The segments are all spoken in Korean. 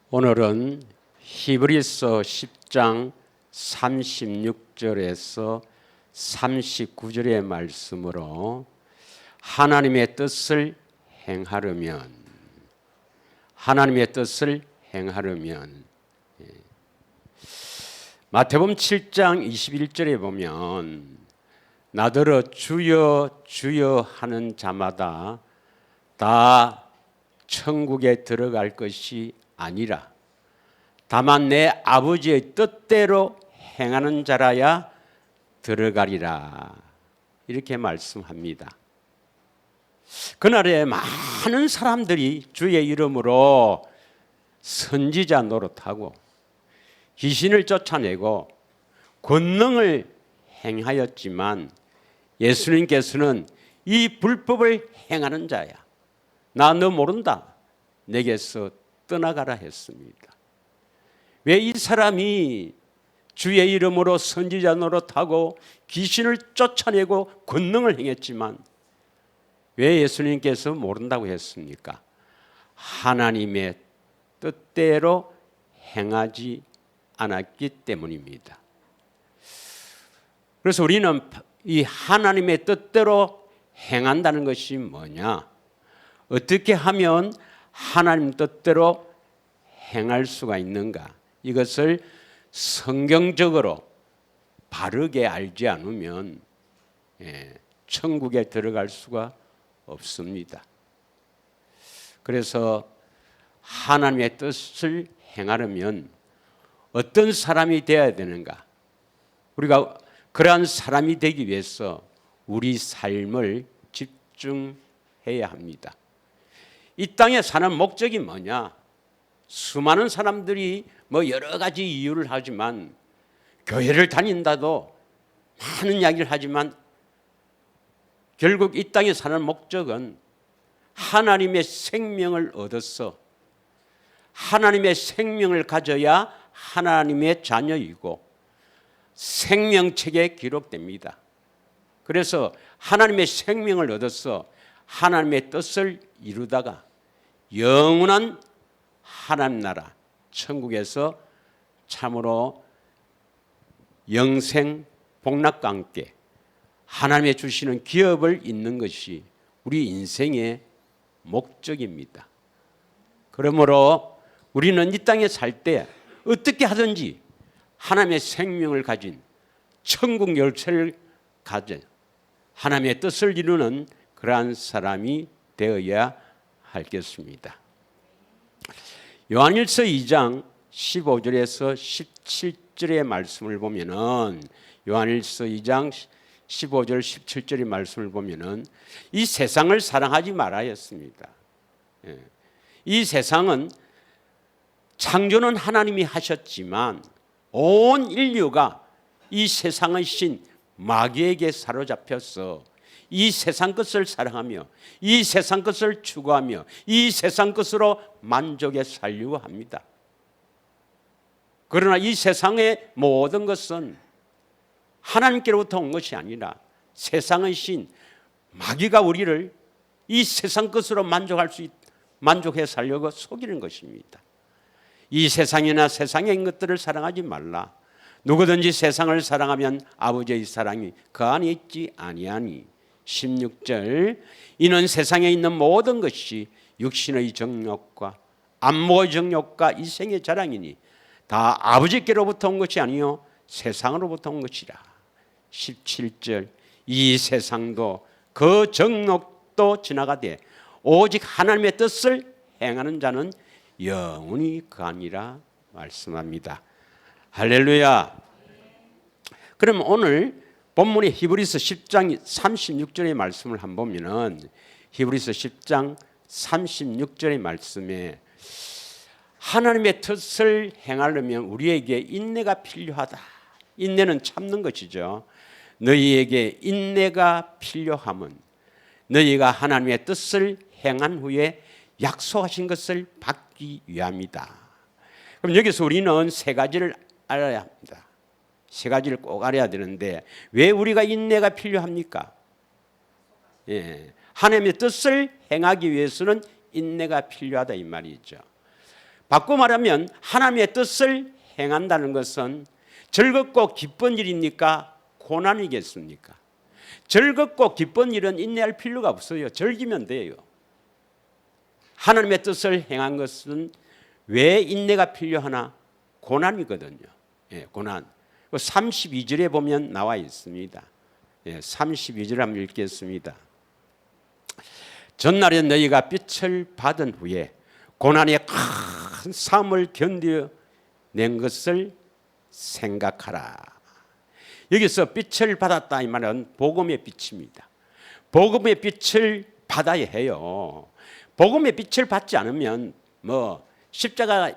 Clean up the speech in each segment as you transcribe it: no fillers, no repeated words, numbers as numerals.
오늘은 히브리서 10장 36절에서 39절의 말씀으로 하나님의 뜻을 행하려면 마태복음 7장 21절에 보면 나더러 주여 주여 하는 자마다 다 천국에 들어갈 것이 아니라 다만 내 아버지의 뜻대로 행하는 자라야 들어가리라, 이렇게 말씀합니다. 그날에 많은 사람들이 주의 이름으로 선지자 노릇하고 귀신을 쫓아내고 권능을 행하였지만 예수님께서는 이 불법을 행하는 자야, 나 너 모른다, 내게서 떠나가라 했습니다. 왜 이 사람이 주의 이름으로 선지자 노릇하고 귀신을 쫓아내고 권능을 행했지만 왜 예수님께서 모른다고 했습니까? 하나님의 뜻대로 행하지 않았기 때문입니다. 그래서 우리는 이 하나님의 뜻대로 행한다는 것이 뭐냐? 어떻게 하면 하나님 뜻대로 행할 수가 있는가? 이것을 성경적으로 바르게 알지 않으면 천국에 들어갈 수가 없습니다. 그래서 하나님의 뜻을 행하려면 어떤 사람이 되어야 되는가? 우리가 그러한 사람이 되기 위해서 우리 삶을 집중해야 합니다. 이 땅에 사는 목적이 뭐냐? 수많은 사람들이 여러 가지 이유를 하지만 교회를 다닌다도 많은 이야기를 하지만 결국 이 땅에 사는 목적은 하나님의 생명을 얻어서 하나님의 생명을 가져야 하나님의 자녀이고 생명책에 기록됩니다. 그래서 하나님의 생명을 얻어서 하나님의 뜻을 이루다가 영원한 하나님 나라 천국에서 참으로 영생 복락과 함께 하나님의 주시는 기업을 잇는 것이 우리 인생의 목적입니다. 그러므로 우리는 이 땅에 살 때 어떻게 하든지 하나님의 생명을 가진 천국 열쇠를 가져 하나님의 뜻을 이루는 그러한 사람이 되어야 하겠습니다. 요한일서 2장 15절에서 17절의 말씀을 보면은 요한일서 2장 15절 17절의 말씀을 보면은 이 세상을 사랑하지 말아야 했습니다. 이 세상은 창조는 하나님이 하셨지만 온 인류가 이 세상의 신 마귀에게 사로잡혀서 이 세상 것을 사랑하며 이 세상 것을 추구하며 이 세상 것으로 만족해 살려고 합니다. 그러나 이 세상의 모든 것은 하나님께로부터 온 것이 아니라 세상의 신 마귀가 우리를 이 세상 것으로 만족해 살려고 속이는 것입니다. 이 세상이나 세상의 것들을 사랑하지 말라. 누구든지 세상을 사랑하면 아버지의 사랑이 그 안에 있지 아니하니. 16절 이는 세상에 있는 모든 것이 육신의 정욕과 안목의 정욕과 이생의 자랑이니 다 아버지께로부터 온 것이 아니요 세상으로부터 온 것이라. 17절 이 세상도 그 정욕도 지나가되 오직 하나님의 뜻을 행하는 자는 영원히 거하니라 말씀합니다. 할렐루야. 그럼 오늘 본문의 히브리서 10장 36절의 말씀을 한번 보면은 히브리서 10장 36절의 말씀에 하나님의 뜻을 행하려면 우리에게 인내가 필요하다. 인내는 참는 것이죠. 너희에게 인내가 필요함은 너희가 하나님의 뜻을 행한 후에 약속하신 것을 받기 위함이다. 그럼 여기서 우리는 세 가지를 알아야 합니다. 세 가지를 꼭 알아야 되는데 왜 우리가 인내가 필요합니까? 하나님의 뜻을 행하기 위해서는 인내가 필요하다 이 말이죠. 바꿔 말하면 하나님의 뜻을 행한다는 것은 즐겁고 기쁜 일입니까? 고난이겠습니까? 즐겁고 기쁜 일은 인내할 필요가 없어요. 즐기면 돼요. 하나님의 뜻을 행한 것은 왜 인내가 필요하나? 고난이거든요. 예, 고난. 32절에 보면 나와 있습니다. 예, 32절 한번 읽겠습니다. 전날에 너희가 빛을 받은 후에 고난의 큰 삶을 견뎌낸 것을 생각하라. 여기서 빛을 받았다 이 말은 복음의 빛입니다. 복음의 빛을 받아야 해요. 복음의 빛을 받지 않으면 뭐 십자가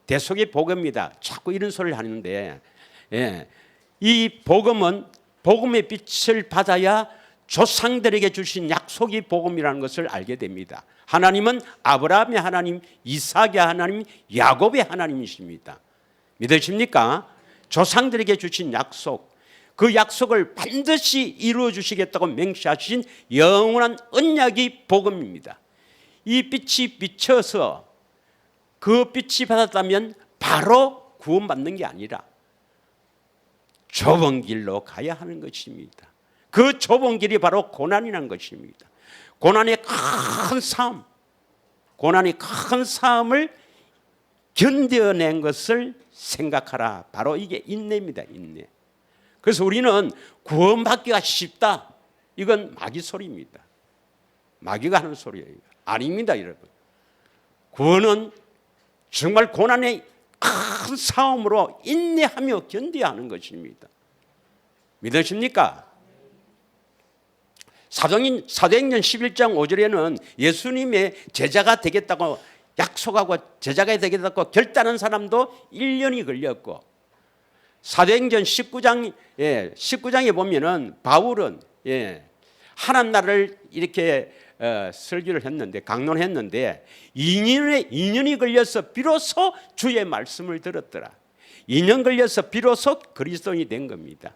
대속의 복음이다 자꾸 이런 소리를 하는데, 예, 이 복음은 복음의 빛을 받아야 조상들에게 주신 약속이 복음이라는 것을 알게 됩니다. 하나님은 아브라함의 하나님, 이삭의 하나님, 야곱의 하나님이십니다. 믿으십니까? 조상들에게 주신 약속, 그 약속을 반드시 이루어 주시겠다고 맹세하신 영원한 언약이 복음입니다. 이 빛이 비쳐서 그 빛이 받았다면 바로 구원받는 게 아니라 좁은 길로 가야 하는 것입니다. 그 좁은 길이 바로 고난이라는 것입니다. 고난의 큰 삶, 고난의 큰 삶을 견뎌낸 것을 생각하라. 바로 이게 인내입니다. 인내. 그래서 우리는 구원받기가 쉽다. 이건 마귀 소리입니다. 마귀가 하는 소리예요. 아닙니다, 여러분. 구원은 정말 고난의 큰 싸움으로 인내하며 견뎌야 하는 것입니다. 믿으십니까? 사도행전 11장 5절에는 예수님의 제자가 되겠다고 약속하고 제자가 되겠다고 결단한 사람도 1년이 걸렸고, 사도행전 19장에 보면은 바울은 하나님 나라를 이렇게 설교를 했는데, 강론했는데 2년이 걸려서 비로소 주의 말씀을 들었더라. 2년 걸려서 비로소 그리스도인이 된 겁니다.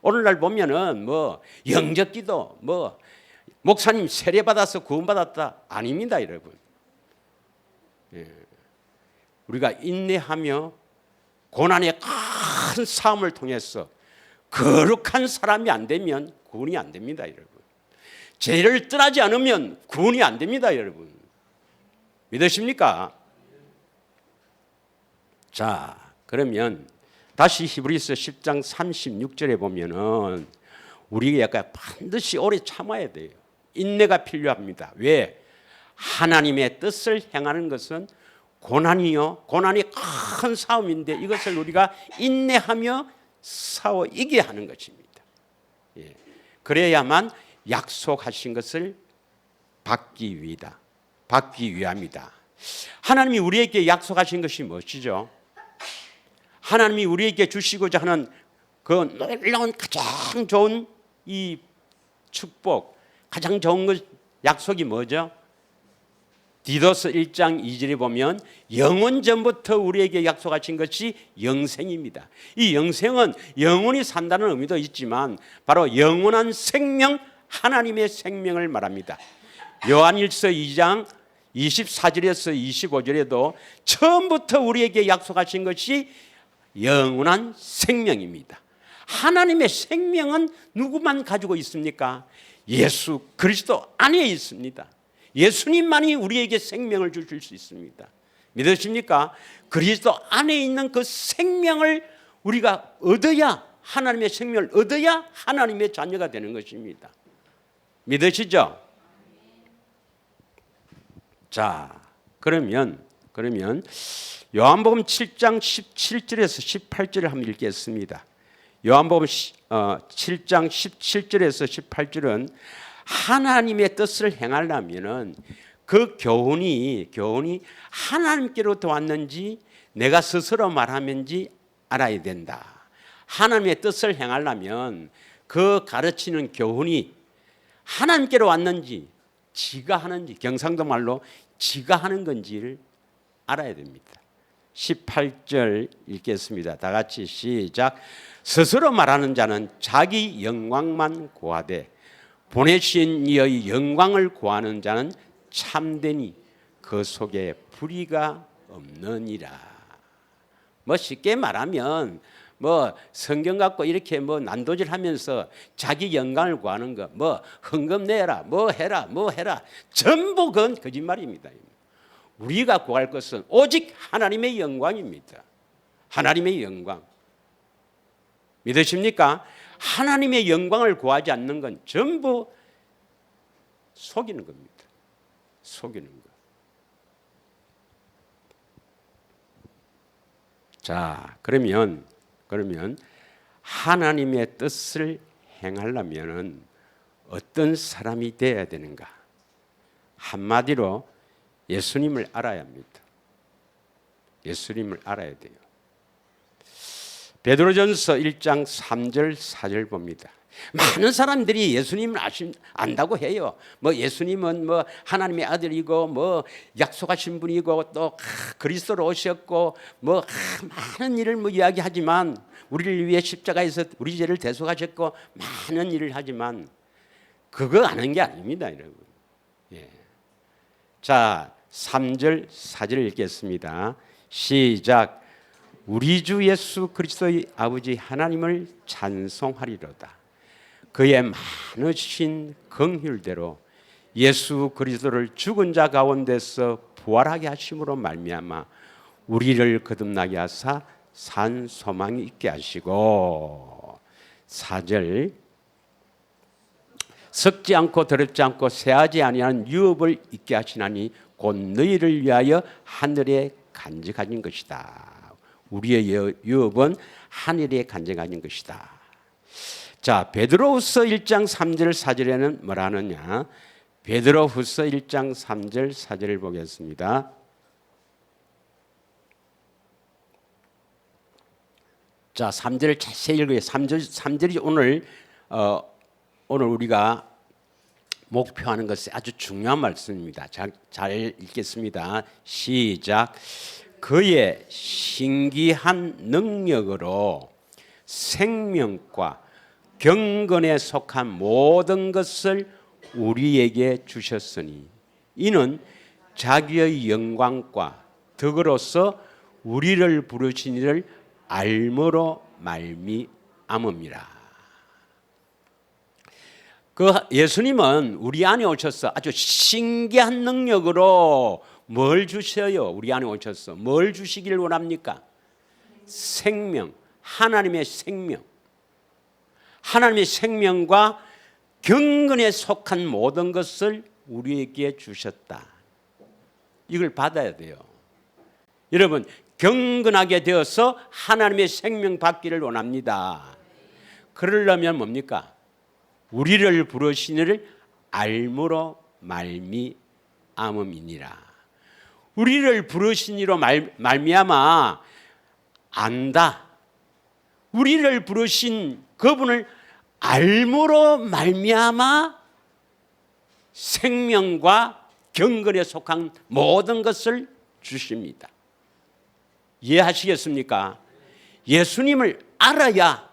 오늘날 보면은 뭐 영접기도 뭐 목사님 세례 받아서 구원받았다 아닙니다, 여러분. 우리가 인내하며 고난의 큰 삶을 통해서 거룩한 사람이 안 되면 구원이 안 됩니다, 여러분. 죄를 떠나지 않으면 구원이 안 됩니다, 여러분. 믿으십니까? 자, 그러면 다시 히브리서 10장 36절에 보면은 우리가 약간 반드시 오래 참아야 돼요. 인내가 필요합니다. 왜? 하나님의 뜻을 행하는 것은 고난이요, 고난이 큰 싸움인데 이것을 우리가 인내하며 싸워 이겨야 하는 것입니다. 예. 그래야만 약속하신 것을 받기 위함이다. 하나님이 우리에게 약속하신 것이 무엇이죠? 하나님이 우리에게 주시고자 하는 그 놀라운 가장 좋은 이 축복, 가장 좋은 것, 약속이 뭐죠? 디도서 1장 2절에 보면 영원 전부터 우리에게 약속하신 것이 영생입니다. 이 영생은 영원히 산다는 의미도 있지만 바로 영원한 생명, 하나님의 생명을 말합니다. 요한일서 2장 24절에서 25절에도 처음부터 우리에게 약속하신 것이 영원한 생명입니다. 하나님의 생명은 누구만 가지고 있습니까? 예수 그리스도 안에 있습니다. 예수님만이 우리에게 생명을 주실 수 있습니다. 믿으십니까? 그리스도 안에 있는 그 생명을 우리가 얻어야, 하나님의 생명을 얻어야 하나님의 자녀가 되는 것입니다. 믿으시죠? 자, 그러면 요한복음 7장 17절에서 18절을 한번 읽겠습니다. 요한복음 7장 17절에서 18절은 하나님의 뜻을 행하려면은 그 교훈이 하나님께로부터 왔는지 내가 스스로 말하는지 알아야 된다. 하나님의 뜻을 행하려면 그 가르치는 교훈이 하나님께로 왔는지 지가 하는지, 경상도 말로 지가 하는 건지를 알아야 됩니다. 18절 읽겠습니다. 다 같이 시작. 스스로 말하는 자는 자기 영광만 구하되 보내신 이의 영광을 구하는 자는 참되니 그 속에 불의가 없느니라. 뭐 쉽게 말하면 뭐 성경 갖고 이렇게 뭐 난도질하면서 자기 영광을 구하는 거, 뭐 헌금 내라, 뭐 해라, 뭐 해라, 전부 그건 거짓말입니다. 우리가 구할 것은 오직 하나님의 영광입니다. 하나님의 영광. 믿으십니까? 하나님의 영광을 구하지 않는 건 전부 속이는 겁니다. 속이는 거. 자, 그러면 하나님의 뜻을 행하려면 어떤 사람이 되어야 되는가? 한마디로 예수님을 알아야 합니다. 예수님을 알아야 돼요. 베드로전서 1장 3절 4절 봅니다. 많은 사람들이 예수님을 안다고 해요. 뭐 예수님은 뭐 하나님의 아들이고 뭐 약속하신 분이고 또 그리스도로 오셨고 뭐 많은 일을 뭐 이야기하지만 우리를 위해 십자가에서 우리 죄를 대속하셨고 많은 일을 하지만 그거 아는 게 아닙니다, 여러분. 예. 자, 3절 4절 읽겠습니다. 시작. 우리 주 예수 그리스도의 아버지 하나님을 찬송하리로다. 그의 많으신 긍휼대로 예수 그리스도를 죽은 자 가운데서 부활하게 하심으로 말미암아 우리를 거듭나게 하사 산 소망이 있게 하시고 4절 썩지 않고 더럽지 않고 새하지 아니한 유업을 있게 하시나니 곧 너희를 위하여 하늘에 간직하신 것이다. 우리의 유업은 하늘에 간직하신 것이다. 자, 베드로후서 1장 3절 4절에는 뭐라 하느냐? 베드로후서 1장 3절 4절을 보겠습니다. 자, 3절을 자세히 읽어요. 3절이 오늘 우리가 목표하는 것이 아주 중요한 말씀입니다. 잘 읽겠습니다. 시작. 그의 신기한 능력으로 생명과 경건에 속한 모든 것을 우리에게 주셨으니 이는 자기의 영광과 덕으로서 우리를 부르신 이를 알므로 말미암음이라. 그 예수님은 우리 안에 오셔서 아주 신기한 능력으로 뭘 주셔요? 우리 안에 오셔서 뭘 주시기를 원합니까? 생명, 하나님의 생명. 하나님의 생명과 경건에 속한 모든 것을 우리에게 주셨다. 이걸 받아야 돼요. 여러분, 경건하게 되어서 하나님의 생명 받기를 원합니다. 그러려면 뭡니까? 우리를 부르신 이를 알므로 말미암음이니라. 우리를 부르신 이로 말미암아 안다. 우리를 부르신 그분을 알므로 말미암아 생명과 경건에 속한 모든 것을 주십니다. 이해하시겠습니까? 예수님을 알아야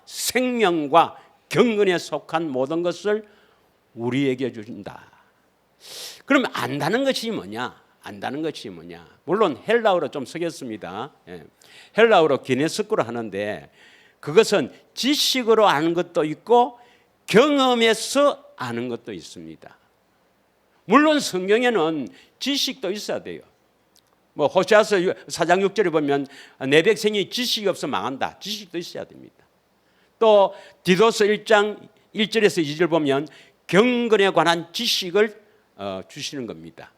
생명과 경건에 속한 모든 것을 우리에게 주신다. 그럼 안다는 것이 뭐냐? 물론 헬라어로 좀 쓰겠습니다. 헬라어로 기네스코로 하는데 그것은 지식으로 아는 것도 있고 경험에서 아는 것도 있습니다. 물론 성경에는 지식도 있어야 돼요. 뭐 호세아서 4장 6절에 보면 내 백성이 지식이 없어 망한다. 지식도 있어야 됩니다. 또 디도서 1장 1절에서 2절 보면 경건에 관한 지식을 주시는 겁니다.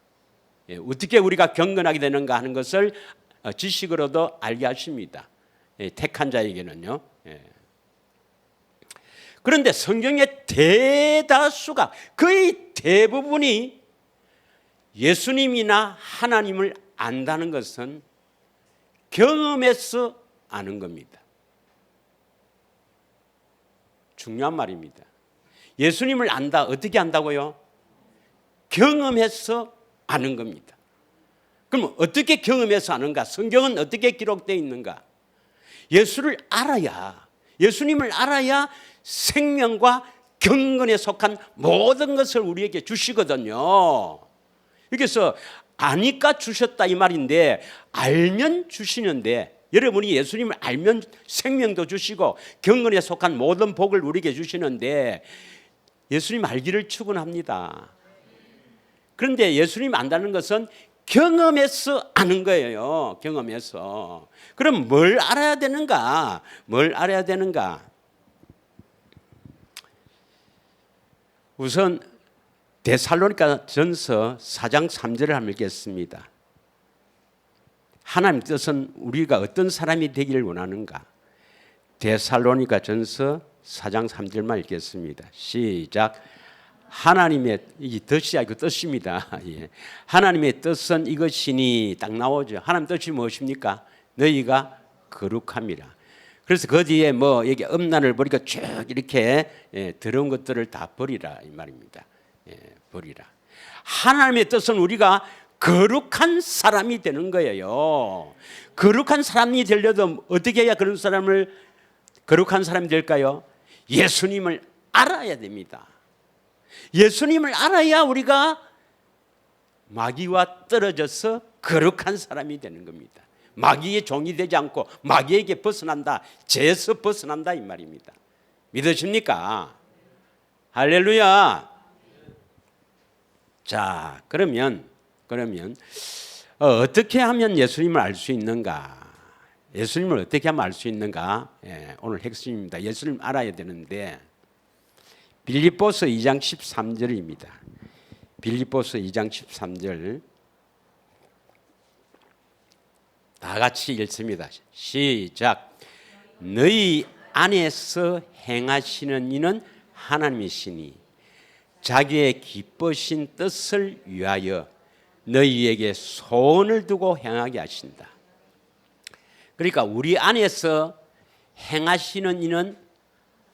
어떻게 우리가 경건하게 되는가 하는 것을 지식으로도 알게 하십니다. 택한 자에게는요. 그런데 성경의 대다수가 거의 대부분이 예수님이나 하나님을 안다는 것은 경험에서 아는 겁니다. 중요한 말입니다. 예수님을 안다. 어떻게 안다고요? 경험해서 아는 겁니다. 그럼 어떻게 경험해서 아는가? 성경은 어떻게 기록되어 있는가? 예수님을 알아야 생명과 경건에 속한 모든 것을 우리에게 주시거든요. 그래서 아니까 주셨다 이 말인데, 알면 주시는데, 여러분이 예수님을 알면 생명도 주시고 경건에 속한 모든 복을 우리에게 주시는데, 예수님 알기를 축원합니다. 그런데 예수님 안다는 것은 경험해서 아는 거예요. 경험해서. 그럼 뭘 알아야 되는가? 뭘 알아야 되는가? 우선 데살로니가 전서 4장 3절을 한번 읽겠습니다. 하나님 뜻은 우리가 어떤 사람이 되기를 원하는가? 데살로니가 전서 4장 3절만 읽겠습니다. 시작. 하나님의, 이 뜻이 아니고 뜻입니다. 예. 하나님의 뜻은 이것이니, 딱 나오죠. 하나님 뜻이 무엇입니까? 너희가 거룩함이라. 그래서 그 뒤에 뭐 여기 음란을 버리고 쭉 이렇게 더러운 것들을 다 버리라 이 말입니다. 버리라. 하나님의 뜻은 우리가 거룩한 사람이 되는 거예요. 거룩한 사람이 되려면 어떻게 해야 그런 사람을 거룩한 사람이 될까요? 예수님을 알아야 됩니다. 예수님을 알아야 우리가 마귀와 떨어져서 거룩한 사람이 되는 겁니다. 마귀의 종이 되지 않고 마귀에게 벗어난다, 죄에서 벗어난다 이 말입니다. 믿으십니까? 할렐루야. 자, 그러면 어떻게 하면 예수님을 알 수 있는가? 예수님을 어떻게 하면 알 수 있는가? 오늘 핵심입니다. 예수님을 알아야 되는데, 빌립보서 2장 13절입니다. 빌립보서 2장 13절 다 같이 읽습니다. 시작. 너희 안에서 행하시는 이는 하나님이시니 자기의 기쁘신 뜻을 위하여 너희에게 소원을 두고 행하게 하신다. 그러니까 우리 안에서 행하시는 이는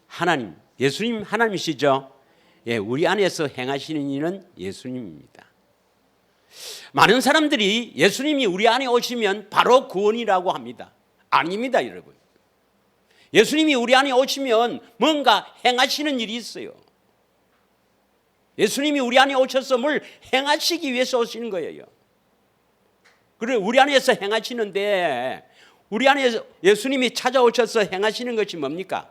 하나님, 예수님 하나님이시죠. 예, 우리 안에서 행하시는 이는 예수님입니다. 많은 사람들이 예수님이 우리 안에 오시면 바로 구원이라고 합니다. 아닙니다, 여러분. 예수님이 우리 안에 오시면 뭔가 행하시는 일이 있어요. 예수님이 우리 안에 오셔서 뭘 행하시기 위해서 오시는 거예요. 그래, 우리 안에서 행하시는데, 우리 안에서 예수님이 찾아오셔서 행하시는 것이 뭡니까?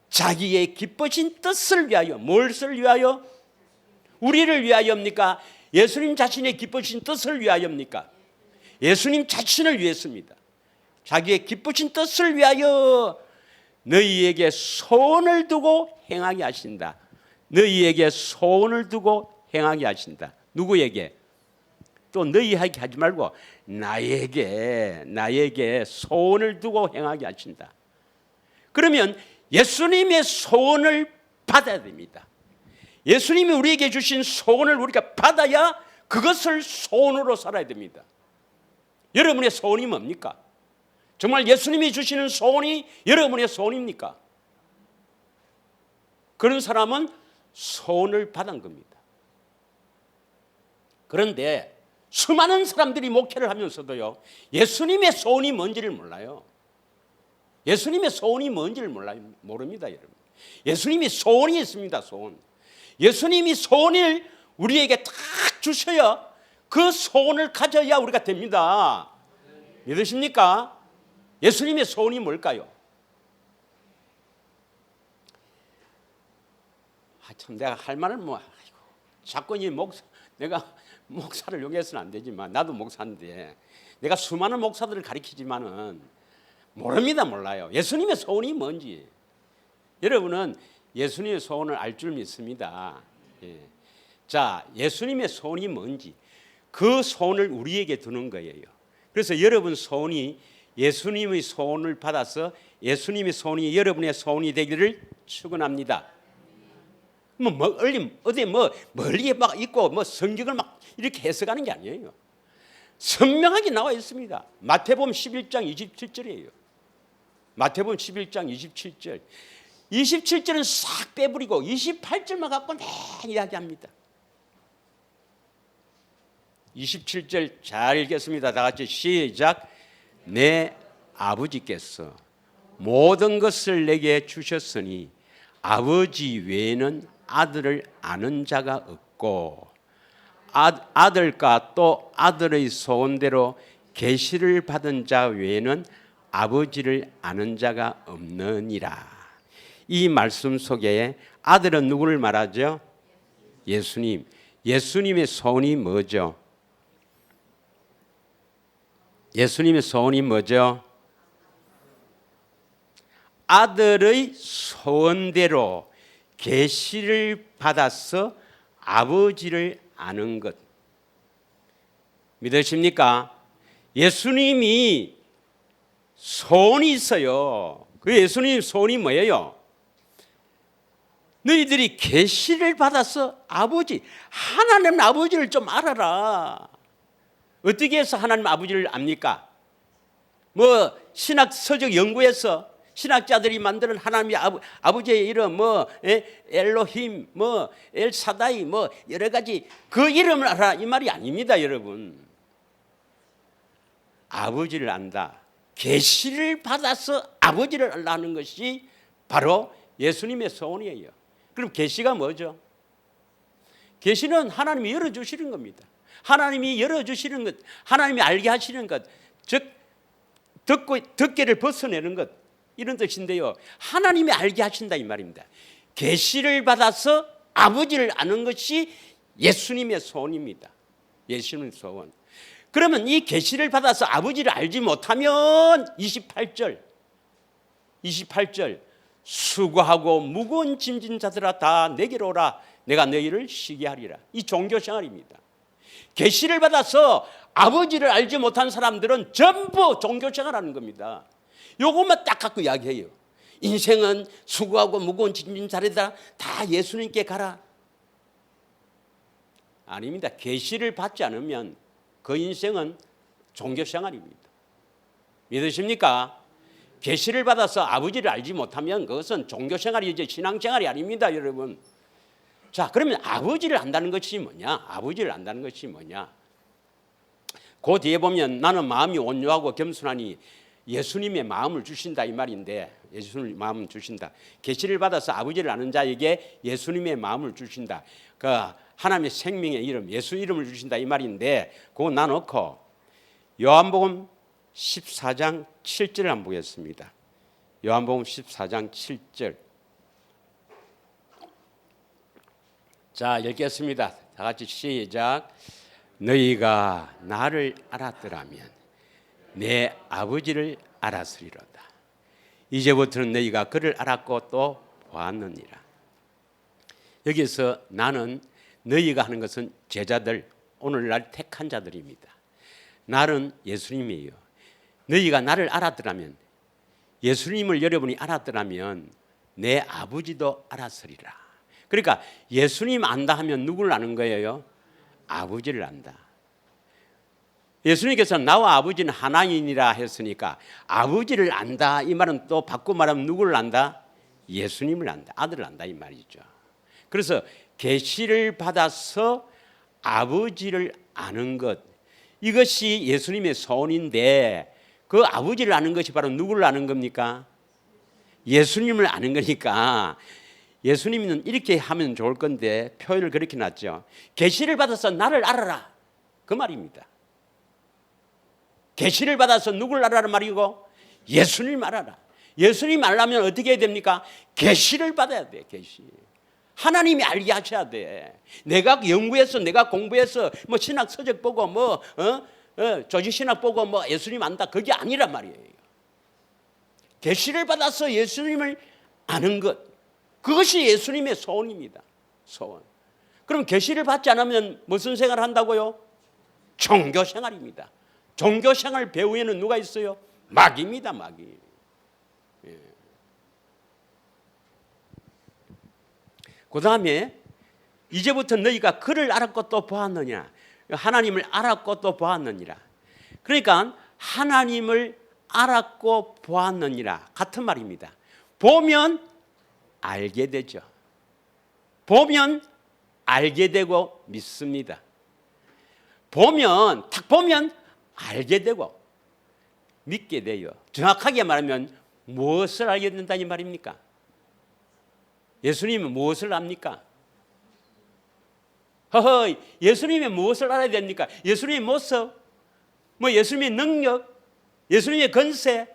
자기의 기쁘신 뜻을 위하여. 무엇을 위하여? 우리를 위하여입니까? 예수님 자신의 기쁘신 뜻을 위하여입니까? 예수님 자신을 위해서입니다. 자기의 기쁘신 뜻을 위하여 너희에게 소원을 두고 행하게 하신다. 너희에게 소원을 두고 행하게 하신다. 누구에게? 또 너희에게 하지 말고 나에게 소원을 두고 행하게 하신다. 그러면 예수님의 소원을 받아야 됩니다. 예수님이 우리에게 주신 소원을 우리가 받아야 그것을 소원으로 살아야 됩니다. 여러분의 소원이 뭡니까? 정말 예수님이 주시는 소원이 여러분의 소원입니까? 그런 사람은 소원을 받은 겁니다. 그런데 수많은 사람들이 목회를 하면서도요, 예수님의 소원이 뭔지를 몰라요. 예수님의 소원이 뭔지를 모릅니다, 여러분. 예수님이 소원이 있습니다, 소원. 예수님이 소원을 우리에게 딱 주셔야 그 소원을 가져야 우리가 됩니다. 믿으십니까? 예수님의 소원이 뭘까요? 참 내가 할 말은 자꾸 내가 목사를 욕해서는 안 되지만, 나도 목사인데 내가 수많은 목사들을 가르치지만은 모릅니다. 몰라요. 예수님의 소원이 뭔지. 여러분은 예수님의 소원을 알 줄 믿습니다. 예. 자, 예수님의 소원이 뭔지 그 소원을 우리에게 두는 거예요. 그래서 여러분 소원이 예수님의 소원을 받아서 예수님의 소원이 여러분의 소원이 되기를 축원합니다. 어디 멀리 막 있고 성경을 막 이렇게 해석하는 게 아니에요. 선명하게 나와 있습니다. 마태복음 11장 27절이에요. 마태복음 11장 27절. 27절은 싹 빼버리고 28절만 갖고 막 이야기합니다. 27절 잘 읽겠습니다. 다 같이 시작. 내 아버지께서 모든 것을 내게 주셨으니 아버지 외에는 아들을 아는 자가 없고 아들과 또 아들의 소원대로 계시를 받은 자 외에는 아버지를 아는 자가 없느니라. 이 말씀 속에 아들은 누구를 말하죠? 예수님. 예수님의 소원이 뭐죠? 예수님의 소원이 뭐죠? 아들의 소원대로 계시를 받아서 아버지를 아는 것. 믿으십니까? 예수님이 소원이 있어요. 그 예수님 소원이 뭐예요? 너희들이 계시를 받아서 하나님 아버지를 좀 알아라. 어떻게 해서 하나님 아버지를 압니까? 뭐 신학 서적 연구에서 신학자들이 만드는 하나님의 아버지의 이름 엘로힘 엘사다이 여러 가지 그 이름을 알아 이 말이 아닙니다, 여러분. 아버지를 안다. 계시를 받아서 아버지를 알라는 것이 바로 예수님의 소원이에요. 그럼 계시가 뭐죠? 계시는 하나님이 열어주시는 겁니다. 하나님이 열어주시는 것, 하나님이 알게 하시는 것, 즉 덮개를 벗어내는 것, 이런 뜻인데요. 하나님이 알게 하신다 이 말입니다. 계시를 받아서 아버지를 아는 것이 예수님의 소원입니다. 예수님의 소원. 그러면 이 계시를 받아서 아버지를 알지 못하면 28절 수고하고 무거운 짐진 자들아 다 내게로 오라. 내가 너희를 쉬게 하리라. 이 종교생활입니다. 계시를 받아서 아버지를 알지 못한 사람들은 전부 종교생활하는 겁니다. 요것만 딱 갖고 이야기해요. 인생은 수고하고 무거운 짐진 자들아 다 예수님께 가라. 아닙니다. 계시를 받지 않으면 그 인생은 종교생활입니다. 믿으십니까? 계시를 받아서 아버지를 알지 못하면 그것은 종교생활이지 신앙생활이 아닙니다, 여러분. 자, 그러면 아버지를 안다는 것이 뭐냐? 아버지를 안다는 것이 뭐냐? 그 뒤에 보면 나는 마음이 온유하고 겸손하니 예수님의 마음을 주신다 이 말인데, 예수님의 마음을 주신다. 계시를 받아서 아버지를 아는 자에게 예수님의 마음을 주신다. 그 하나님의 생명의 이름, 예수 이름을 주신다 이 말인데, 그거 놔놓고 요한복음 14장 7절을 한번 보겠습니다. 요한복음 14장 7절. 자, 읽겠습니다. 다 같이 시작. 너희가 나를 알았더라면 내 아버지를 알았으리로다. 이제부터는 너희가 그를 알았고 또 보았느니라. 여기서 나는, 너희가 하는 것은 제자들, 오늘날 택한 자들입니다. 나는 예수님이에요. 너희가 나를 알았더라면, 예수님을 여러분이 알았더라면 내 아버지도 알았으리라. 그러니까 예수님 안다 하면 누구를 아는 거예요? 아버지를 안다. 예수님께서 나와 아버지는 하나이니라 했으니까 아버지를 안다 이 말은 또 바꿔 말하면 누구를 안다? 예수님을 안다. 아들을 안다 이 말이죠. 그래서 계시를 받아서 아버지를 아는 것, 이것이 예수님의 소원인데, 그 아버지를 아는 것이 바로 누구를 아는 겁니까? 예수님을 아는 거니까 예수님은 이렇게 하면 좋을 건데 표현을 그렇게 놨죠. 계시를 받아서 나를 알아라 그 말입니다. 계시를 받아서 누구를 알아라 말이고 예수님 알아라. 예수님 알려면 어떻게 해야 됩니까? 계시를 받아야 돼. 계시. 하나님이 알게 하셔야 돼. 내가 연구해서 내가 공부해서 뭐 신학 서적 보고 조지 신학 보고 예수님 안다 그게 아니란 말이에요. 계시를 받아서 예수님을 아는 것, 그것이 예수님의 소원입니다. 소원. 그럼 계시를 받지 않으면 무슨 생활을 한다고요? 종교 생활입니다. 종교 생활 배후에는 누가 있어요? 마귀입니다. 마귀. 예. 그 다음에 이제부터 너희가 그를 알았고 또 보았느냐. 하나님을 알았고 또 보았느니라. 그러니까 하나님을 알았고 보았느니라 같은 말입니다. 보면 알게 되죠. 보면 알게 되고 믿습니다. 딱 보면 알게 되고 믿게 돼요. 정확하게 말하면 무엇을 알게 된다는 말입니까? 예수님은 무엇을 압니까? 허허, 예수님의 무엇을 알아야 됩니까? 예수님의 모습, 뭐 예수님의 능력, 예수님의 권세,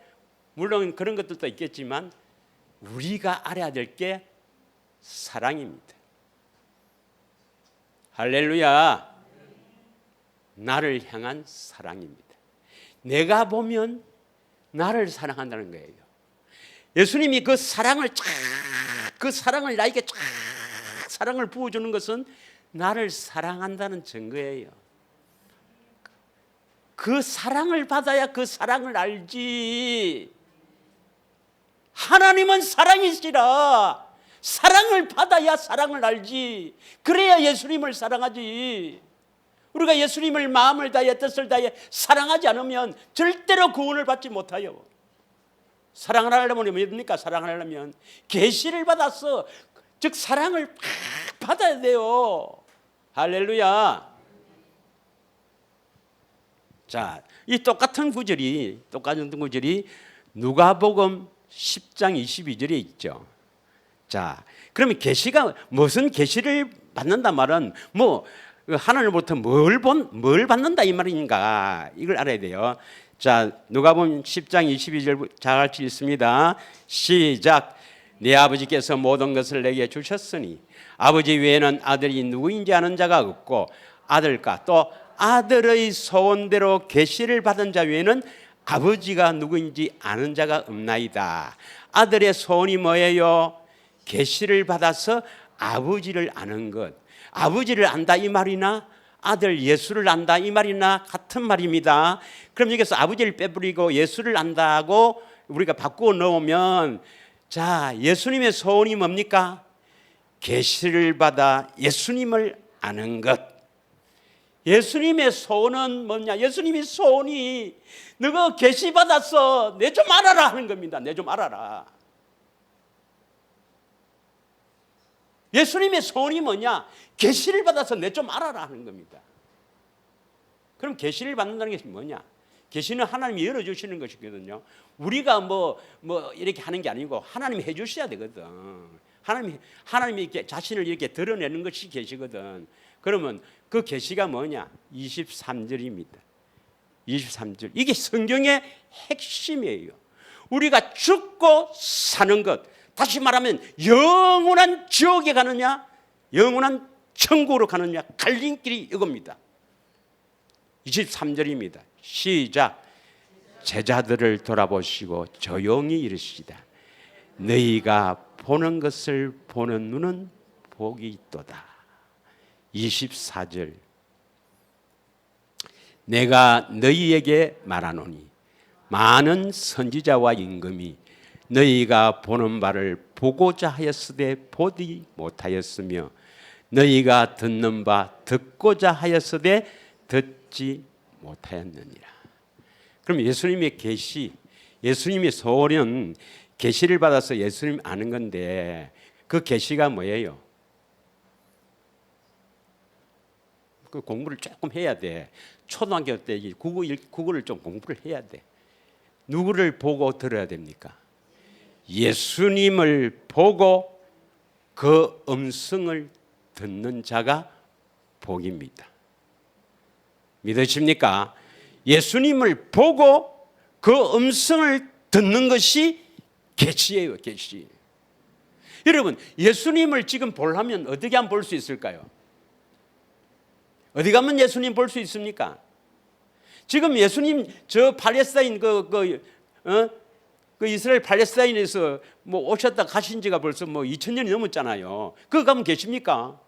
물론 그런 것들도 있겠지만 우리가 알아야 될 게 사랑입니다. 할렐루야. 나를 향한 사랑입니다. 내가 보면 나를 사랑한다는 거예요. 예수님이 그 사랑을 그 사랑을 나에게 사랑을 부어주는 것은 나를 사랑한다는 증거예요. 그 사랑을 받아야 그 사랑을 알지. 하나님은 사랑이시라. 사랑을 받아야 사랑을 알지. 그래야 예수님을 사랑하지. 우리가 예수님을 마음을 다해 뜻을 다해 사랑하지 않으면 절대로 구원을 받지 못해요. 사랑을 하려면 뭡니까? 사랑을 하려면 계시를 받아서, 즉 사랑을 받아야 돼요. 할렐루야. 자, 이 똑같은 구절이 누가복음 10장 22절에 있죠. 자, 그러면 계시가 무슨 계시를 받는다 말은 뭐 하나님으로부터 뭘 받는다 이 말인가, 이걸 알아야 돼요. 자, 누가복음 10장 22절 다 같이 읽습니다. 시작. 내 아버지께서 모든 것을 내게 주셨으니 아버지 외에는 아들이 누구인지 아는 자가 없고 아들과 또 아들의 소원대로 계시를 받은 자 외에는 아버지가 누구인지 아는 자가 없나이다. 아들의 소원이 뭐예요? 계시를 받아서 아버지를 아는 것. 아버지를 안다 이 말이나 아들 예수를 안다 이 말이나 같은 말입니다. 그럼 여기서 아버지를 빼버리고 예수를 안다고 우리가 바꾸어 놓으면, 자, 예수님의 소원이 뭡니까? 계시를 받아 예수님을 아는 것. 예수님의 소원은 뭐냐? 예수님의 소원이 너가 계시 받았어, 내 좀 알아라 하는 겁니다. 내 좀 알아라. 예수님의 소원이 뭐냐? 계시를 받아서 내 좀 알아라 하는 겁니다. 그럼 계시를 받는다는 것이 뭐냐? 계시는 하나님이 열어주시는 것이거든요. 우리가 뭐 이렇게 하는 게 아니고 하나님이 해주셔야 되거든. 하나님이 이렇게 자신을 이렇게 드러내는 것이 계시거든. 그러면 그 계시가 뭐냐? 23절입니다. 23절. 이게 성경의 핵심이에요. 우리가 죽고 사는 것, 다시 말하면 영원한 지옥에 가느냐 영원한 천국으로 가느냐, 갈림길이 이겁니다. 23절입니다. 시작. 제자들을 돌아보시고 조용히 이르시다. 너희가 보는 것을 보는 눈은 복이 있도다. 24절. 내가 너희에게 말하노니 많은 선지자와 임금이 너희가 보는 바를 보고자 하였으되 보지 못하였으며 너희가 듣는 바 듣고자 하였으되 듣지 못하였느니라. 그럼 예수님의 계시, 예수님의 소원은 계시를 받아서 예수님 아는 건데, 그 계시가 뭐예요? 그 공부를 조금 해야 돼. 초등학교 때 국어를 좀 공부를 해야 돼. 누구를 보고 들어야 됩니까? 예수님을 보고 그 음성을 듣는 자가 복입니다. 믿으십니까? 예수님을 보고 그 음성을 듣는 것이 계시예요, 계시. 여러분, 예수님을 지금 보려면 어떻게 하면 볼 수 있을까요? 어디 가면 예수님 볼 수 있습니까? 지금 예수님 저 팔레스타인 그 이스라엘 팔레스타인에서 뭐 오셨다 가신 지가 벌써 뭐 2000년이 넘었잖아요. 그거 가면 계십니까?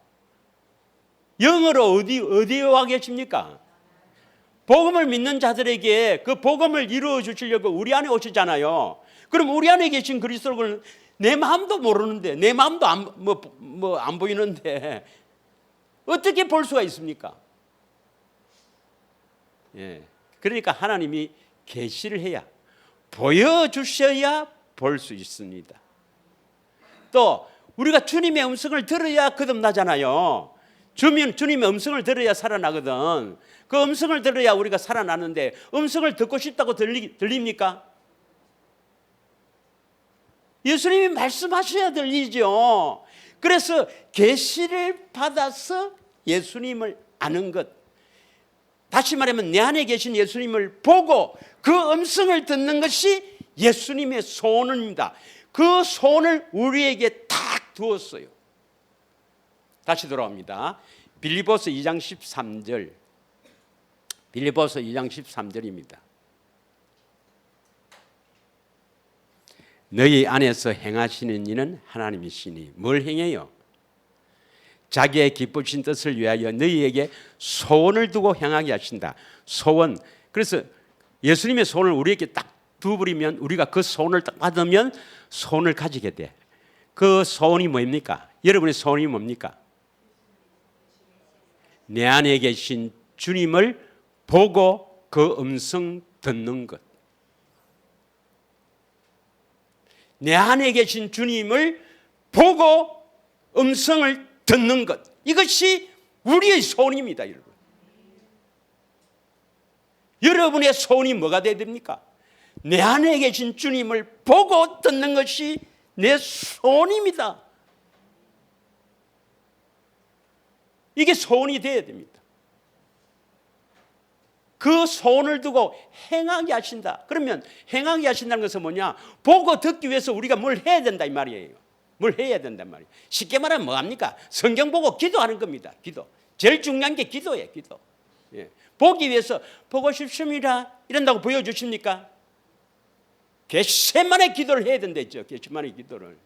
영어로 어디에 와 계십니까? 복음을 믿는 자들에게 그 복음을 이루어 주시려고 우리 안에 오시잖아요. 그럼 우리 안에 계신 그리스도를 내 마음도 모르는데, 내 마음도 안 보이는데 어떻게 볼 수가 있습니까? 예. 그러니까 하나님이 계시를 해야, 보여주셔야 볼 수 있습니다. 또 우리가 주님의 음성을 들어야 거듭나잖아요. 주님의 음성을 들어야 살아나거든. 그 음성을 들어야 우리가 살아나는데, 음성을 듣고 싶다고 들립니까? 예수님이 말씀하셔야 들리죠. 그래서 계시를 받아서 예수님을 아는 것, 다시 말하면 내 안에 계신 예수님을 보고 그 음성을 듣는 것이 예수님의 소원입니다. 그 소원을 우리에게 딱 두었어요. 다시 돌아옵니다. 빌립보서 2장 13절. 빌립보서 2장 13절입니다. 너희 안에서 행하시는 이는 하나님이시니 뭘 행해요? 자기의 기쁘신 뜻을 위하여 너희에게 소원을 두고 행하게 하신다. 소원. 그래서 예수님의 소원을 우리에게 딱 두어버리면 우리가 그 소원을 딱 받으면 소원을 가지게 돼. 그 소원이 뭡니까? 여러분의 소원이 뭡니까? 내 안에 계신 주님을 보고 그 음성 듣는 것. 내 안에 계신 주님을 보고 음성을 듣는 것. 이것이 우리의 소원입니다, 여러분. 여러분의 소원이 뭐가 되어야 됩니까? 내 안에 계신 주님을 보고 듣는 것이 내 소원입니다. 이게 소원이 되어야 됩니다. 그 소원을 두고 행하게 하신다. 그러면 행하게 하신다는 것은 뭐냐? 보고 듣기 위해서 우리가 뭘 해야 된다 이 말이에요. 뭘 해야 된단 말이에요. 쉽게 말하면 뭐합니까? 성경 보고 기도하는 겁니다. 기도. 제일 중요한 게 기도예요. 기도. 예. 보기 위해서 보고 싶습니다 이런다고 보여주십니까? 겟세마네 기도를 해야 된다죠. 겟세마네 기도를.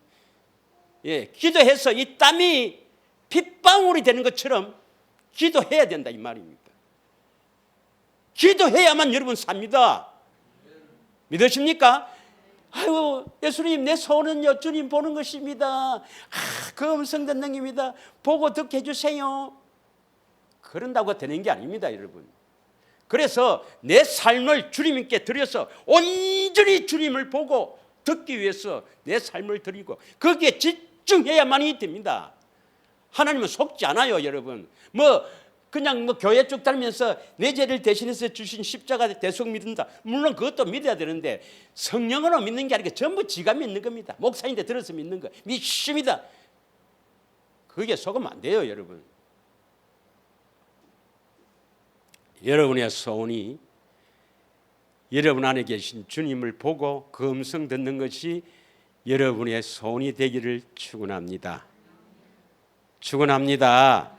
예, 기도해서 이 땀이 핏방울이 되는 것처럼 기도해야 된다 이 말입니다. 기도해야만 여러분 삽니다. 믿으십니까? 아유, 예수님 내 소원은요 주님 보는 것입니다. 그 음성 듣는 겁니다. 보고 듣게 해주세요. 그런다고 되는 게 아닙니다, 여러분. 그래서 내 삶을 주님께 드려서 온전히 주님을 보고 듣기 위해서 내 삶을 드리고 거기에 집중해야만이 됩니다. 하나님은 속지 않아요, 여러분. 그냥 교회 쭉 다니면서 내 죄를 대신해서 주신 십자가 대속 믿는다. 물론 그것도 믿어야 되는데 성령으로 믿는 게 아니라 전부 지가 믿는 겁니다. 목사인데 들어서 믿는 거. 믿습니다. 그게 속으면 안 돼요, 여러분. 여러분의 소원이 여러분 안에 계신 주님을 보고 그 음성 듣는 것이 여러분의 소원이 되기를 축원합니다. 축원합니다.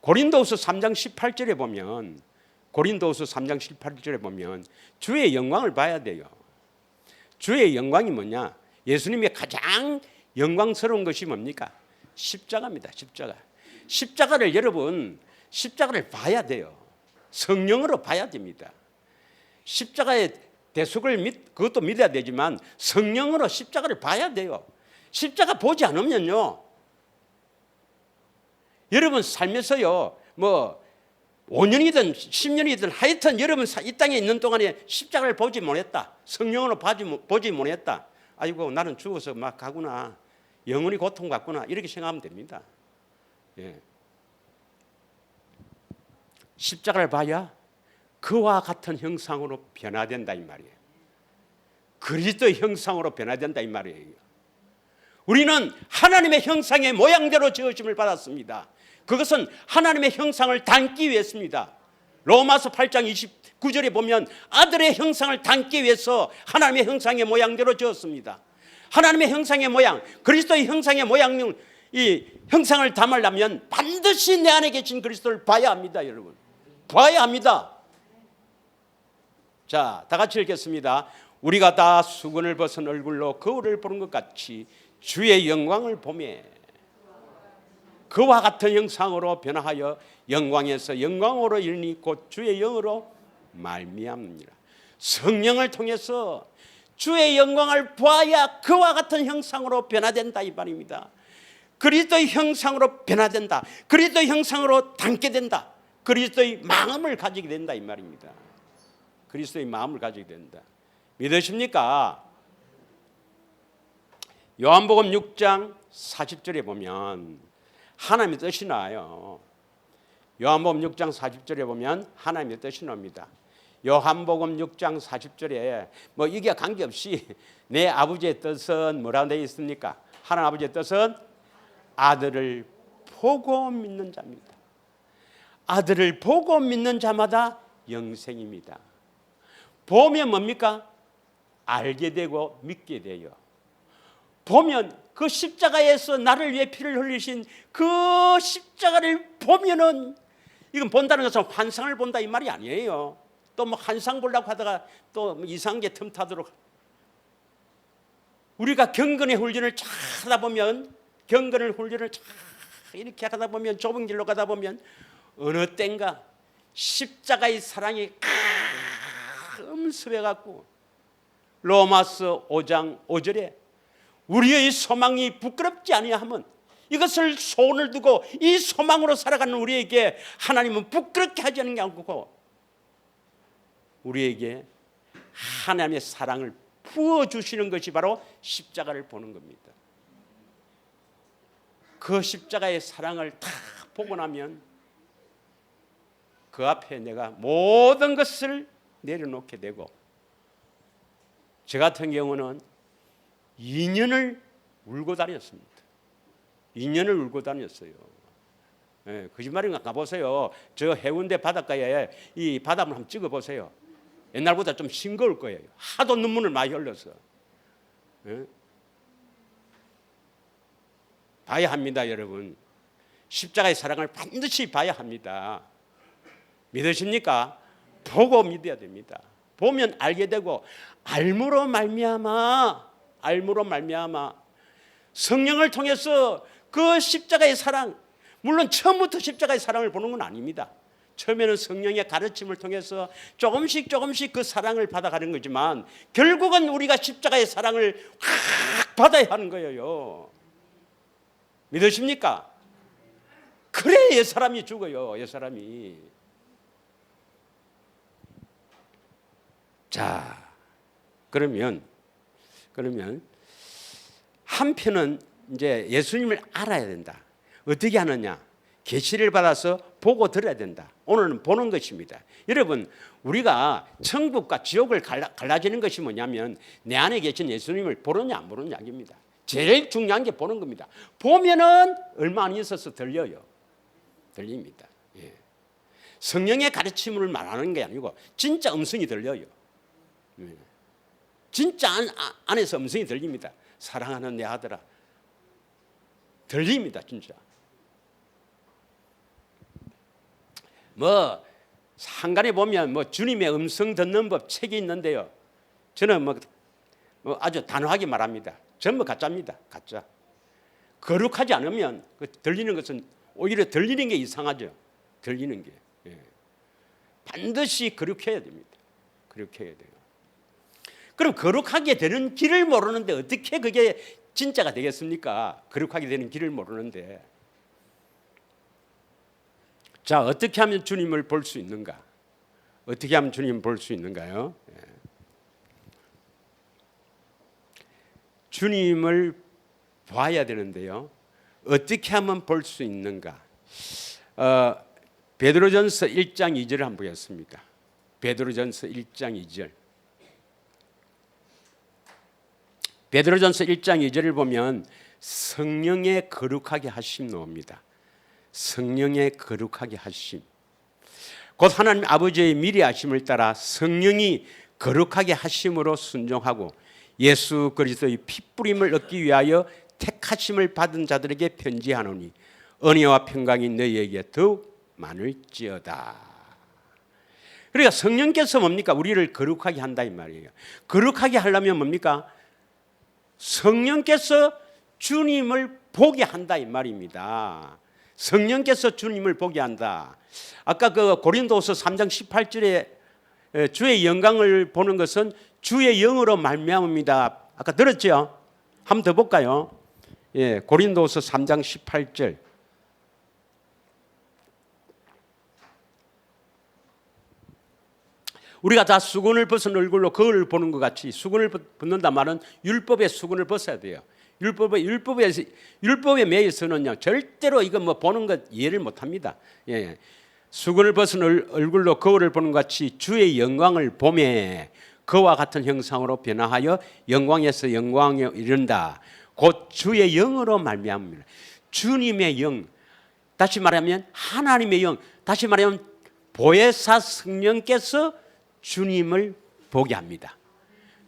고린도후서 3장 18절에 보면 주의 영광을 봐야 돼요. 주의 영광이 뭐냐? 예수님의 가장 영광스러운 것이 뭡니까? 십자가입니다. 십자가를 여러분 십자가를 봐야 돼요. 성령으로 봐야 됩니다. 십자가의 대속을 그것도 믿어야 되지만 성령으로 십자가를 봐야 돼요. 십자가 보지 않으면요, 여러분 삶에서요 5년이든 10년이든 하여튼 여러분 이 땅에 있는 동안에 십자가를 보지 못했다, 성령으로 보지 못했다, 아이고 나는 죽어서 막 가구나, 영원히 고통받구나, 이렇게 생각하면 됩니다. 예. 십자가를 봐야 그와 같은 형상으로 변화된다 이 말이에요. 그리스도의 형상으로 변화된다 이 말이에요. 우리는 하나님의 형상의 모양대로 지으심을 받았습니다. 그것은 하나님의 형상을 담기 위해서입니다. 로마서 8장 29절에 보면 아들의 형상을 담기 위해서 하나님의 형상의 모양대로 지었습니다. 하나님의 형상의 모양, 그리스도의 형상의 모양, 이 형상을 담으려면 반드시 내 안에 계신 그리스도를 봐야 합니다, 여러분. 봐야 합니다. 자, 다 같이 읽겠습니다. 우리가 다 수건을 벗은 얼굴로 거울을 보는 것 같이 주의 영광을 보매 그와 같은 형상으로 변화하여 영광에서 영광으로 이르니 곧 주의 영으로 말미암느니라. 성령을 통해서 주의 영광을 보아야 그와 같은 형상으로 변화된다 이 말입니다. 그리스도의 형상으로 변화된다. 그리스도의 형상으로 닮게 된다. 그리스도의 마음을 가지게 된다 이 말입니다. 그리스도의 마음을 가지게 된다. 믿으십니까? 요한복음 6장 40절에 보면 하나님의 뜻이 나와요. 요한복음 6장 40절에 보면 하나님의 뜻이 나옵니다. 요한복음 6장 40절에 이게 관계없이 내 아버지의 뜻은 뭐라고 되어 있습니까? 하나님 아버지의 뜻은 아들을 보고 믿는 자입니다. 아들을 보고 믿는 자마다 영생입니다. 보면 뭡니까? 알게 되고 믿게 돼요. 보면 그 십자가에서 나를 위해 피를 흘리신 그 십자가를 보면은, 이건 본다는 것은 환상을 본다 이 말이 아니에요. 또 뭐 환상 보려고 하다가 또 이상한 게 틈타도록, 우리가 경건의 훈련을 쫙 하다 보면, 경건의 훈련을 쫙 이렇게 하다 보면, 좁은 길로 가다 보면 어느 땐가 십자가의 사랑이 음습해 갖고 로마서 5장 5절에 우리의 소망이 부끄럽지 아니하면, 이것을 소원을 두고 이 소망으로 살아가는 우리에게 하나님은 부끄럽게 하지 않고 우리에게 하나님의 사랑을 부어주시는 것이 바로 십자가를 보는 겁니다. 그 십자가의 사랑을 다 보고 나면 그 앞에 내가 모든 것을 내려놓게 되고, 저 같은 경우는 2년을 울고 다녔습니다. 2년을 울고 다녔어요. 예, 거짓말인가 가보세요. 저 해운대 바닷가에 이 바닷물 한번 찍어보세요. 옛날보다 좀 싱거울 거예요. 하도 눈물을 많이 흘려서. 예? 봐야 합니다, 여러분. 십자가의 사랑을 반드시 봐야 합니다. 믿으십니까? 보고 믿어야 됩니다. 보면 알게 되고, 알므로 말미암아 성령을 통해서 그 십자가의 사랑, 물론 처음부터 십자가의 사랑을 보는 건 아닙니다. 처음에는 성령의 가르침을 통해서 조금씩 그 사랑을 받아가는 거지만, 결국은 우리가 십자가의 사랑을 확 받아야 하는 거예요. 믿으십니까? 그래야 옛사람이 죽어요. 옛사람이. 자, 그러면 한편은 이제 예수님을 알아야 된다. 어떻게 하느냐? 계시를 받아서 보고 들어야 된다. 오늘은 보는 것입니다. 여러분, 우리가 천국과 지옥을 갈라지는 것이 뭐냐면 내 안에 계신 예수님을 보느냐 안 보느냐 이야기입니다. 제일 중요한 게 보는 겁니다. 보면은 얼마 안 있어서 들려요. 들립니다. 예. 성령의 가르침을 말하는 게 아니고 진짜 음성이 들려요. 예. 진짜 안에서 음성이 들립니다. 사랑하는 내 아들아. 들립니다, 진짜. 뭐 한간에 보면 뭐 주님의 음성 듣는 법 책이 있는데요. 저는 뭐 아주 단호하게 말합니다. 전부 가짜입니다. 가짜. 거룩하지 않으면 그 들리는 것은 오히려 들리는 게 이상하죠. 들리는 게. 예. 반드시 거룩해야 됩니다. 거룩해야 돼요. 그럼 거룩하게 되는 길을 모르는데 어떻게 그게 진짜가 되겠습니까? 거룩하게 되는 길을 모르는데. 자, 어떻게 하면 주님을 볼 수 있는가? 어떻게 하면 주님을 볼 수 있는가요? 예. 주님을 봐야 되는데요. 어떻게 하면 볼 수 있는가? 베드로전서 1장 2절을 한번 보겠습니다. 베드로전서 1장 2절. 베드로전서 1장 2절을 보면 성령의 거룩하게 하심 나옵니다. 성령의 거룩하게 하심. 곧 하나님 아버지의 미리 하심을 따라 성령이 거룩하게 하심으로 순종하고 예수 그리스도의 피뿌림을 얻기 위하여 택하심을 받은 자들에게 편지하노니 은혜와 평강이 너희에게 더욱 많을지어다. 그러니까 성령께서 뭡니까? 우리를 거룩하게 한다 이 말이에요. 거룩하게 하려면 뭡니까? 성령께서 주님을 보게 한다 이 말입니다. 성령께서 주님을 보게 한다. 아까 그 고린도서 3장 18절에 주의 영광을 보는 것은 주의 영으로 말미암습니다. 아까 들었죠? 한번 더 볼까요? 예, 고린도서 3장 18절. 우리가 다 수건을 벗은 얼굴로 거울을 보는 것 같이 수건을 벗는다 말은 율법의 수건을 벗어야 돼요. 율법에 매여서는요 절대로 이거 뭐 보는 것 이해를 못합니다. 예, 수건을 벗은 얼굴로 거울을 보는 것 같이 주의 영광을 보매 그와 같은 형상으로 변화하여 영광에서 영광에 이른다. 곧 주의 영으로 말미암습니다. 주님의 영, 다시 말하면 하나님의 영, 다시 말하면 보혜사 성령께서 주님을 보게 합니다.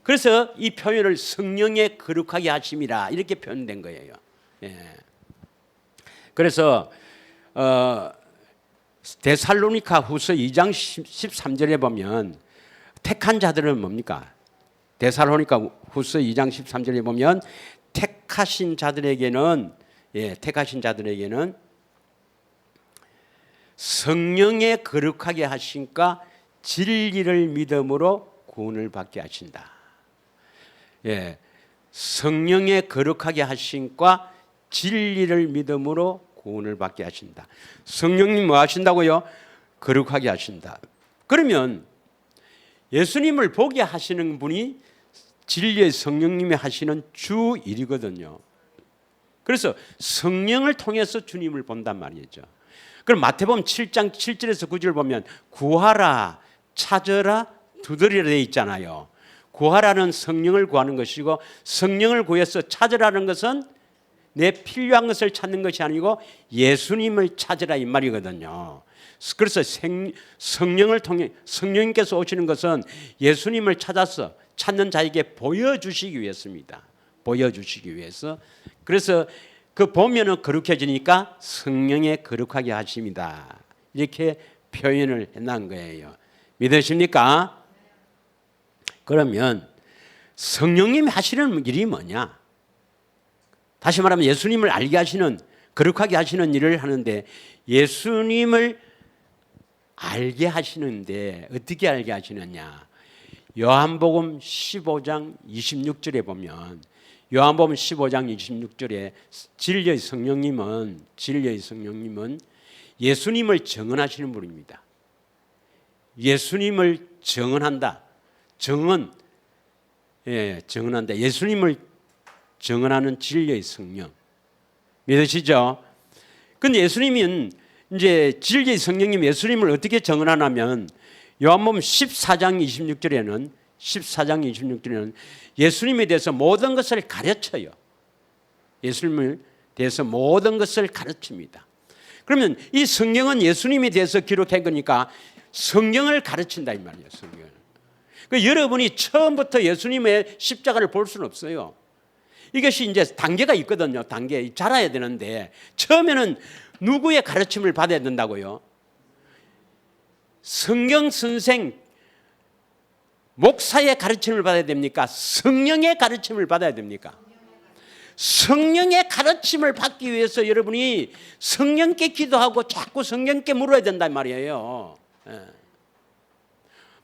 그래서 이 표현을 성령의 거룩하게 하심이라 이렇게 표현된 거예요. 예. 그래서 데살로니가 후서 2장 13절에 보면 택한 자들은 뭡니까? 데살로니가 후서 2장 13절에 보면 택하신 자들에게는 성령의 거룩하게 하심과 진리를 믿음으로 구원을 받게 하신다. 예, 성령의 거룩하게 하심과 진리를 믿음으로 구원을 받게 하신다. 성령님 뭐 하신다고요? 거룩하게 하신다. 그러면 예수님을 보게 하시는 분이 진리의 성령님이 하시는 주 일이거든요. 그래서 성령을 통해서 주님을 본단 말이죠. 그럼 마태복음 7장 7절에서 9절 보면 구하라, 찾으라, 두드리라 되어 있잖아요. 구하라는 성령을 구하는 것이고 성령을 구해서 찾으라는 것은 내 필요한 것을 찾는 것이 아니고 예수님을 찾으라 이 말이거든요. 그래서 성령을 통해 성령님께서 오시는 것은 예수님을 찾아서 찾는 자에게 보여주시기 위해서입니다. 보여주시기 위해서. 그래서 그 보면은 거룩해지니까 성령의 거룩하게 하심이다. 이렇게 표현을 해놓은 거예요. 믿으십니까? 그러면 성령님이 하시는 일이 뭐냐? 다시 말하면 예수님을 알게 하시는, 거룩하게 하시는 일을 하는데, 예수님을 알게 하시는데 어떻게 알게 하시느냐? 요한복음 15장 26절에 보면, 요한복음 15장 26절에 진리의 성령님은 예수님을 증언하시는 분입니다. 예수님을 증언한다. 증언한다. 예수님을 증언하는 진리의 성령. 믿으시죠? 근데 예수님은 이제 진리의 성령님 예수님을 어떻게 증언하냐면 요한복음 14장 26절에는 예수님에 대해서 모든 것을 가르쳐요. 예수님을 대해서 모든 것을 가르칩니다. 그러면 이 성경은 예수님에 대해서 기록한 거니까 성경을 가르친다 이 말이에요. 성경을. 그 여러분이 처음부터 예수님의 십자가를 볼 수는 없어요. 이것이 이제 단계가 있거든요. 단계 자라야 되는데 처음에는 누구의 가르침을 받아야 된다고요? 성경 선생 목사의 가르침을 받아야 됩니까? 성령의 가르침을 받아야 됩니까? 성령의 가르침을 받기 위해서 여러분이 성령께 기도하고 자꾸 성령께 물어야 된단 말이에요.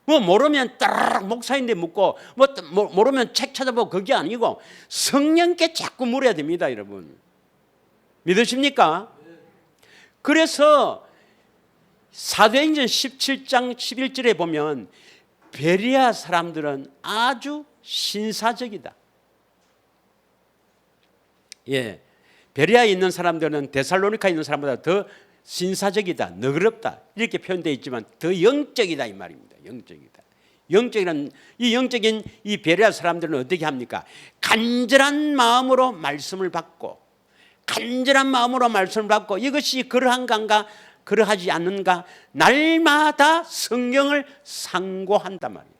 뭐 모르면 따라락 목사인데 묻고 뭐 모르면 책 찾아보고 그게 아니고 성령께 자꾸 물어야 됩니다, 여러분. 믿으십니까? 그래서 사도행전 17장 11절에 보면 베레아 사람들은 아주 신사적이다. 예, 베레아에 있는 사람들은 데살로니카에 있는 사람보다 더 신사적이다, 너그럽다 이렇게 표현되어 있지만 더 영적이다 이 말입니다. 영적이다. 영적이란 이 영적인 이 베레아 사람들은 어떻게 합니까? 간절한 마음으로 말씀을 받고 이것이 그러한가 그러하지 않는가 날마다 성경을 상고한단 말이에요.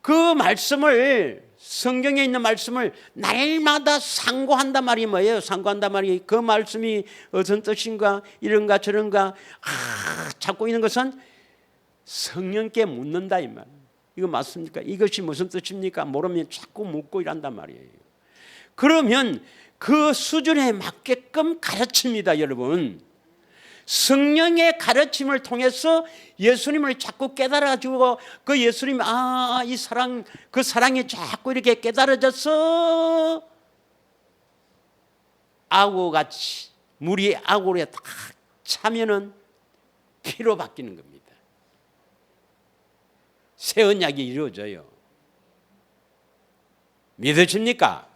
그 말씀을 성경에 있는 말씀을 날마다 상고한단 말이 뭐예요? 상고한단 말이 그 말씀이 어떤 뜻인가 이런가 저런가 찾고 있는 것은 성령께 묻는다 이 말. 이거 맞습니까? 이것이 무슨 뜻입니까? 모르면 자꾸 묻고 이란단 말이에요. 그러면 그 수준에 맞게끔 가르칩니다, 여러분. 성령의 가르침을 통해서 예수님을 자꾸 깨달아주고 그 예수님 이 사랑 그 사랑이 자꾸 이렇게 깨달아져서 아구같이 물이 아구에 딱 차면은 피로 바뀌는 겁니다. 새 언약이 이루어져요. 믿으십니까?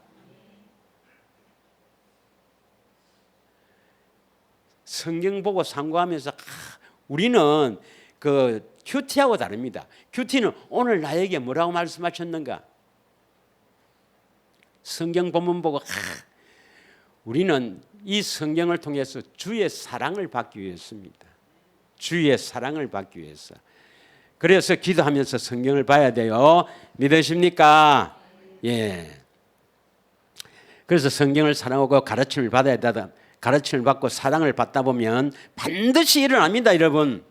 성경 보고 상고하면서 우리는 그 큐티하고 다릅니다. 큐티는 오늘 나에게 뭐라고 말씀하셨는가? 성경 본문 보고 우리는 이 성경을 통해서 주의 사랑을 받기 위해서입니다. 주의 사랑을 받기 위해서. 그래서 기도하면서 성경을 봐야 돼요. 믿으십니까? 예. 그래서 성경을 사랑하고 가르침을 받아야 되다. 가르침을 받고 사랑을 받다 보면 반드시 일어납니다, 여러분.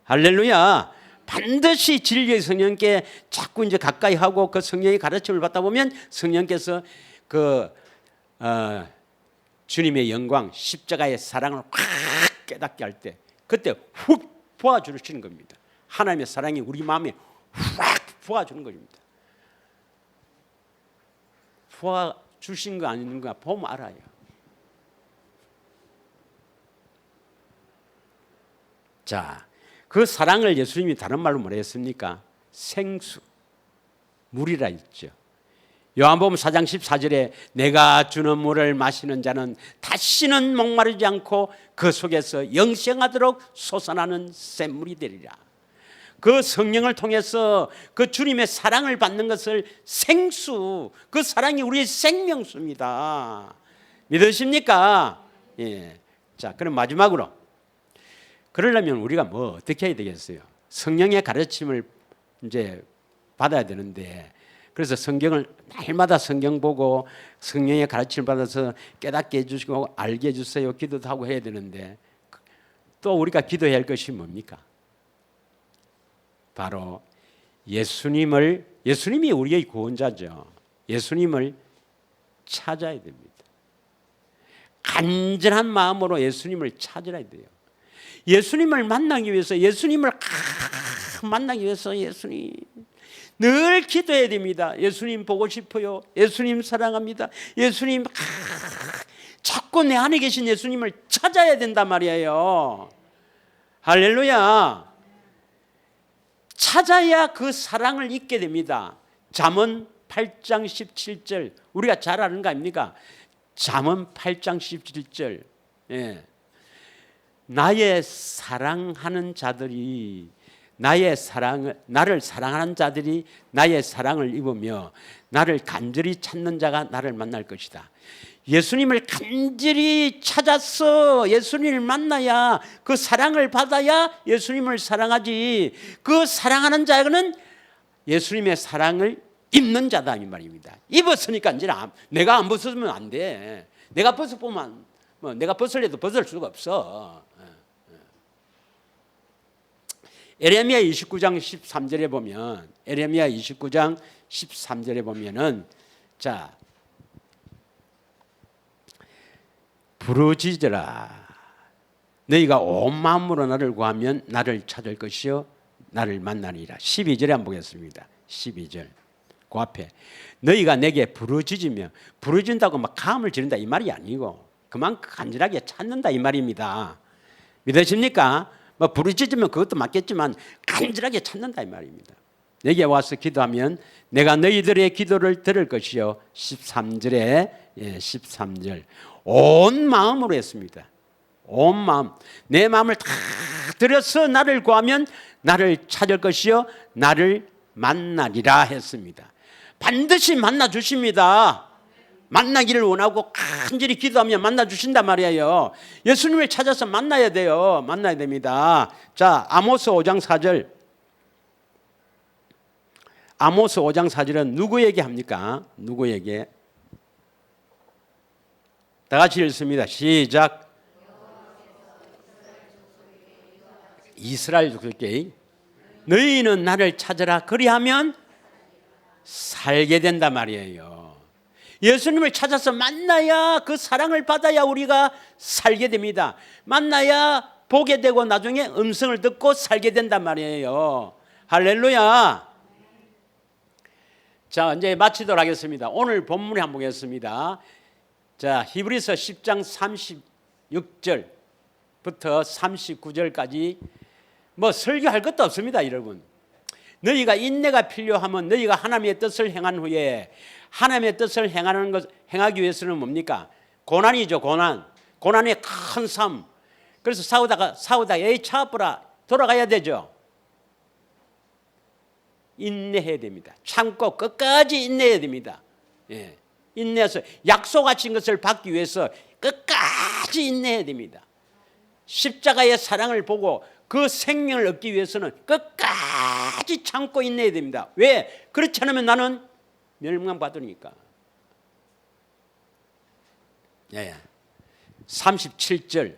할렐루야. 반드시 진리의 성령께 자꾸 이제 가까이 하고 그 성령의 가르침을 받다 보면 성령께서 주님의 영광, 십자가의 사랑을 확 깨닫게 할 때 그때 훅 부어주시는 겁니다. 하나님의 사랑이 우리 마음에 확 부어주는 겁니다. 부어주신 거 아닌가 보면 알아요. 자, 그 사랑을 예수님이 다른 말로 뭐라 했습니까? 생수, 물이라 했죠. 요한복음 4장 14절에 내가 주는 물을 마시는 자는 다시는 목마르지 않고 그 속에서 영생하도록 솟아나는 샘물이 되리라. 그 성령을 통해서 그 주님의 사랑을 받는 것을 생수, 그 사랑이 우리의 생명수입니다. 믿으십니까? 예. 자, 그럼 마지막으로 그러려면 우리가 뭐 어떻게 해야 되겠어요? 성령의 가르침을 이제 받아야 되는데, 그래서 성경을 날마다 성경 보고 성령의 가르침을 받아서 깨닫게 해주시고 알게 해주세요 기도도 하고 해야 되는데, 또 우리가 기도해야 할 것이 뭡니까? 바로 예수님이 우리의 구원자죠. 예수님을 찾아야 됩니다. 간절한 마음으로 예수님을 찾아야 돼요. 예수님을 만나기 위해서, 예수님을 만나기 위해서 예수님 늘 기도해야 됩니다. 예수님 보고 싶어요. 예수님 사랑합니다. 예수님 자꾸 내 안에 계신 예수님을 찾아야 된단 말이에요. 할렐루야. 찾아야 그 사랑을 잊게 됩니다. 잠언 8장 17절 우리가 잘 아는 거 아닙니까? 잠언 8장 17절 예. 나의 사랑하는 자들이 나를 사랑하는 자들이 나의 사랑을 입으며 나를 간절히 찾는 자가 나를 만날 것이다. 예수님을 간절히 찾아서 예수님을 만나야, 그 사랑을 받아야 예수님을 사랑하지. 그 사랑하는 자는 예수님의 사랑을 입는 자다 이 말입니다. 입었으니까 이제 내가 안 벗으면 안 돼. 내가 벗어보면 내가 벗으려도 벗을 수가 없어. 에레미야 29장 13절에 보면, 에레미야 29장 13절에 보면은, 자, 부르짖으라. 너희가 온 마음으로 나를 구하면 나를 찾을 것이요 나를 만나리라. 12절에 한번 보겠습니다. 12절 그 앞에 너희가 내게 부르짖으며, 부르짖는다고 막 감을 지른다 이 말이 아니고 그만큼 간절하게 찾는다 이 말입니다. 믿으십니까? 뭐 부르짖으면 그것도 맞겠지만 간절하게 찾는다 이 말입니다. 내게 와서 기도하면 내가 너희들의 기도를 들을 것이요. 13절에 13절 온 마음으로 했습니다. 온 마음, 내 마음을 다 들여서 나를 구하면 나를 찾을 것이요 나를 만나리라 했습니다. 반드시 만나 주십니다. 만나기를 원하고 간절히 기도하면 만나 주신단 말이에요. 예수님을 찾아서 만나야 돼요. 만나야 됩니다. 자, 아모스 5장 4절. 아모스 5장 4절은 누구에게 합니까? 누구에게? 다 같이 읽습니다. 시작. 이스라엘 족속에게 너희는 나를 찾으라. 그리하면 살게 된단 말이에요. 예수님을 찾아서 만나야, 그 사랑을 받아야 우리가 살게 됩니다. 만나야 보게 되고 나중에 음성을 듣고 살게 된단 말이에요. 할렐루야. 자, 이제 마치도록 하겠습니다. 오늘 본문에 한번 보겠습니다. 자, 히브리서 10장 36절부터 39절까지 뭐 설교할 것도 없습니다, 여러분. 너희가 인내가 필요하면 너희가 하나님의 뜻을 행한 후에, 하나님의 뜻을 행하기 위해서는 뭡니까? 고난이죠, 고난. 고난의 큰 삶. 그래서 싸우다가 에이 차아보라 돌아가야 되죠. 인내해야 됩니다. 참고 끝까지 인내해야 됩니다. 예. 인내해서 약속하신 것을 받기 위해서 끝까지 인내해야 됩니다. 십자가의 사랑을 보고 그 생명을 얻기 위해서는 끝까지 참고 인내해야 됩니다. 왜? 그렇지 않으면 나는 멸망받으니까. 37절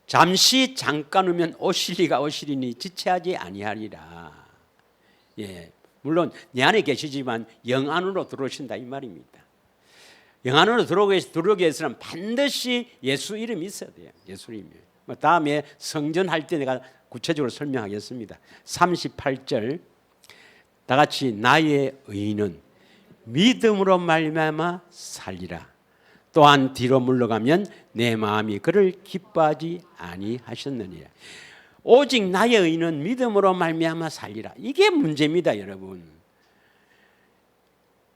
잠시 잠깐 오면 오시리가 오시리니 지체하지 아니하리라. 물론 내 안에 계시지만 영 안으로 들어오신다 이 말입니다. 영 안으로 들어오기 위해서는 반드시 예수 이름이 있어야 돼요. 예수 이름이. 다음에 성전할 때 내가 구체적으로 설명하겠습니다. 38절 다 같이 나의 의인은 믿음으로 말미암아 살리라. 또한 뒤로 물러가면 내 마음이 그를 기뻐하지 아니하셨느니라. 오직 나의 의인은 믿음으로 말미암아 살리라. 이게 문제입니다, 여러분.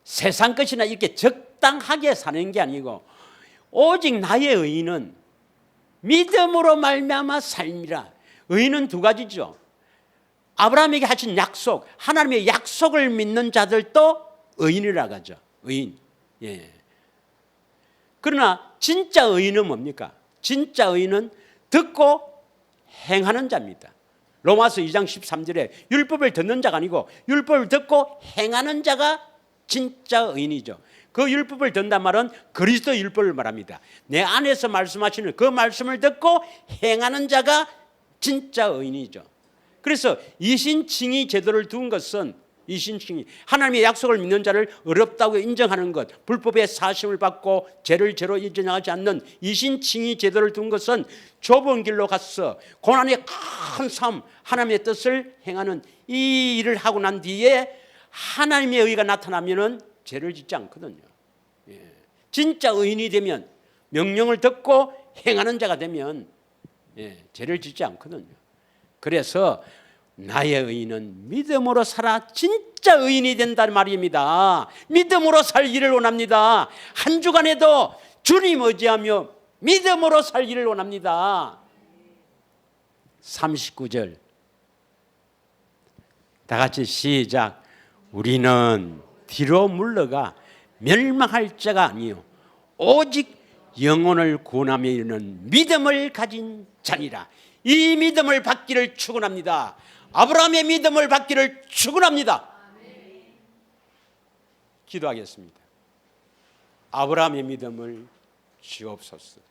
세상 것이나 이렇게 적당하게 사는 게 아니고 오직 나의 의인은 믿음으로 말미암아 살리라. 의인은 두 가지죠. 아브라함에게 하신 약속, 하나님의 약속을 믿는 자들도 의인이라고 하죠. 의인. 그러나 진짜 의인은 뭡니까? 진짜 의인은 듣고 행하는 자입니다. 로마서 2장 13절에 율법을 듣는 자가 아니고 율법을 듣고 행하는 자가 진짜 의인이죠. 그 율법을 듣는단 말은 그리스도 율법을 말합니다. 내 안에서 말씀하시는 그 말씀을 듣고 행하는 자가 진짜 의인이죠. 그래서 이신칭의 제도를 둔 것은 이신칭의 하나님의 약속을 믿는 자를 어렵다고 인정하는 것, 불법의 사심을 받고 죄를 죄로 인정하지 않는 이신칭의 제도를 둔 것은 좁은 길로 가서 고난의 큰 삶, 하나님의 뜻을 행하는 이 일을 하고 난 뒤에 하나님의 의가 나타나면은 죄를 짓지 않거든요. 진짜 의인이 되면 명령을 듣고 행하는 자가 되면 죄를 짓지 않거든요. 그래서 나의 의인은 믿음으로 살아 진짜 의인이 된다는 말입니다. 믿음으로 살기를 원합니다. 한 주간에도 주님 의지하며 믿음으로 살기를 원합니다. 39절 다 같이 시작. 우리는 뒤로 물러가 멸망할 자가 아니요 오직 영혼을 구원하며 이르는 믿음을 가진 자니라. 이 믿음을 받기를 축원합니다. 아브라함의 믿음을 받기를 축원합니다. 기도하겠습니다. 아브라함의 믿음을 주옵소서.